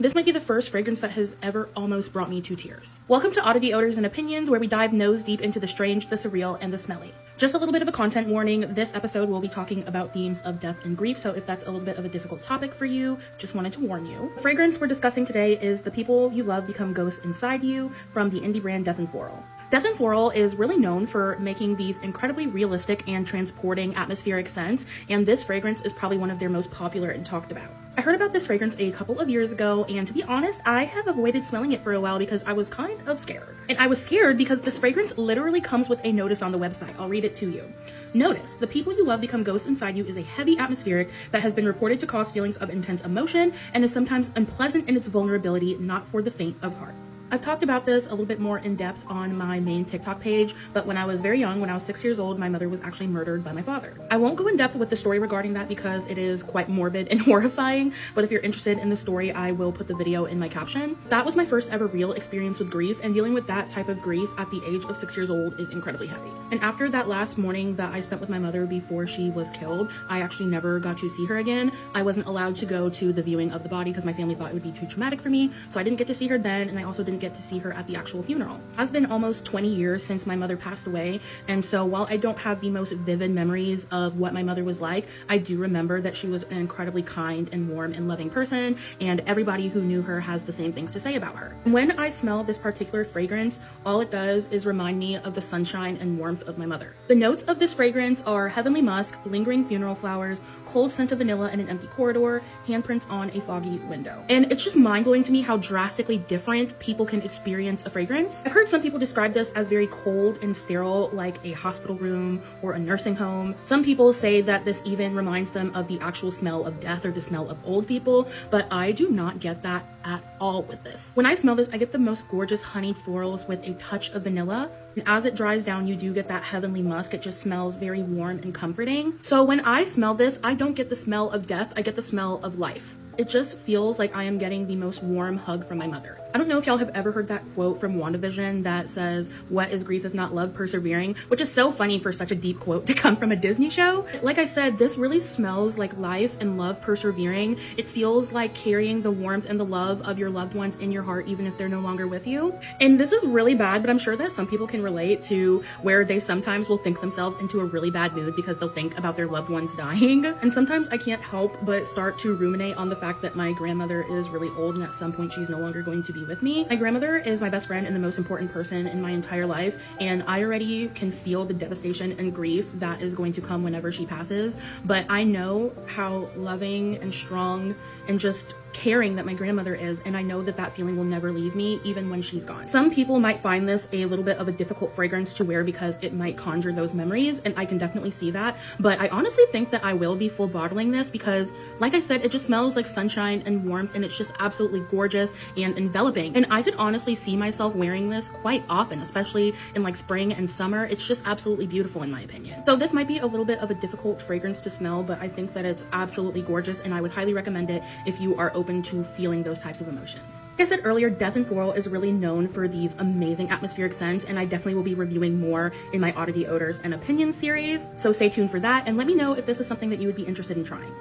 This might be the first fragrance that has ever almost brought me to tears. Welcome to Oddity Odors and Opinions, where we dive nose deep into the strange, the surreal, and the smelly. Just a little bit of a content warning, this episode will be talking about themes of death and grief, so if that's a little bit of a difficult topic for you, just wanted to warn you. The fragrance we're discussing today is The People You Love Become Ghosts Inside You from the indie brand Death and Floral. Death and Floral is really known for making these incredibly realistic and transporting atmospheric scents, and this fragrance is probably one of their most popular and talked about. I heard about this fragrance a couple of years ago, and to be honest, I have avoided smelling it for a while because I was kind of scared. And I was scared because this fragrance literally comes with a notice on the website. I'll read it to you. Notice, The People You Love Become Ghosts Inside You is a heavy atmospheric that has been reported to cause feelings of intense emotion and is sometimes unpleasant in its vulnerability, not for the faint of heart. I've talked about this a little bit more in depth on my main TikTok page, but when I was very young, when I was 6 years old, my mother was actually murdered by my father. I won't go in depth with the story regarding that because it is quite morbid and horrifying, but if you're interested in the story, I will put the video in my caption. That was my first ever real experience with grief, and dealing with that type of grief at the age of 6 years old is incredibly heavy. And after that last morning that I spent with my mother before she was killed, I actually never got to see her again. I wasn't allowed to go to the viewing of the body because my family thought it would be too traumatic for me, so I didn't get to see her then, and I also didn't get to see her at the actual funeral. It has been almost 20 years since my mother passed away, and so while I don't have the most vivid memories of what my mother was like, I do remember that she was an incredibly kind and warm and loving person, and everybody who knew her has the same things to say about her. When I smell this particular fragrance, all it does is remind me of the sunshine and warmth of my mother. The notes of this fragrance are heavenly musk, lingering funeral flowers, cold scent of vanilla in an empty corridor, handprints on a foggy window. And it's just mind-blowing to me how drastically different people can experience a fragrance. I've heard some people describe this as very cold and sterile, like a hospital room or a nursing home. Some people say that this even reminds them of the actual smell of death or the smell of old people, but I do not get that at all with this. When I smell this, I get the most gorgeous honeyed florals with a touch of vanilla, and as it dries down, you do get that heavenly musk. It just smells very warm and comforting. So when I smell this, I don't get the smell of death, I get the smell of life. It just feels like I am getting the most warm hug from my mother. I don't know if y'all have ever heard that quote from WandaVision that says, "What is grief if not love persevering?" Which is so funny for such a deep quote to come from a Disney show. Like I said, this really smells like life and love persevering. It feels like carrying the warmth and the love of your loved ones in your heart, even if they're no longer with you. And this is really bad, but I'm sure that some people can relate to where they sometimes will think themselves into a really bad mood because they'll think about their loved ones dying. And sometimes I can't help but start to ruminate on the fact that my grandmother is really old and at some point she's no longer going to be with me. My grandmother is my best friend and the most important person in my entire life, and I already can feel the devastation and grief that is going to come whenever she passes, but I know how loving and strong and just caring that my grandmother is, and I know that that feeling will never leave me even when she's gone. Some people might find this a little bit of a difficult fragrance to wear because it might conjure those memories, and I can definitely see that, but I honestly think that I will be full bottling this because, like I said, it just smells like sunshine and warmth, and it's just absolutely gorgeous and enveloping, and I could honestly see myself wearing this quite often, especially in like spring and summer. It's just absolutely beautiful in my opinion. So this might be a little bit of a difficult fragrance to smell, but I think that it's absolutely gorgeous, and I would highly recommend it if you are open to feeling those types of emotions. Like I said earlier, Death and Floral is really known for these amazing atmospheric scents, and I definitely will be reviewing more in my Oddity Odors and Opinions series, so stay tuned for that and let me know if this is something that you would be interested in trying.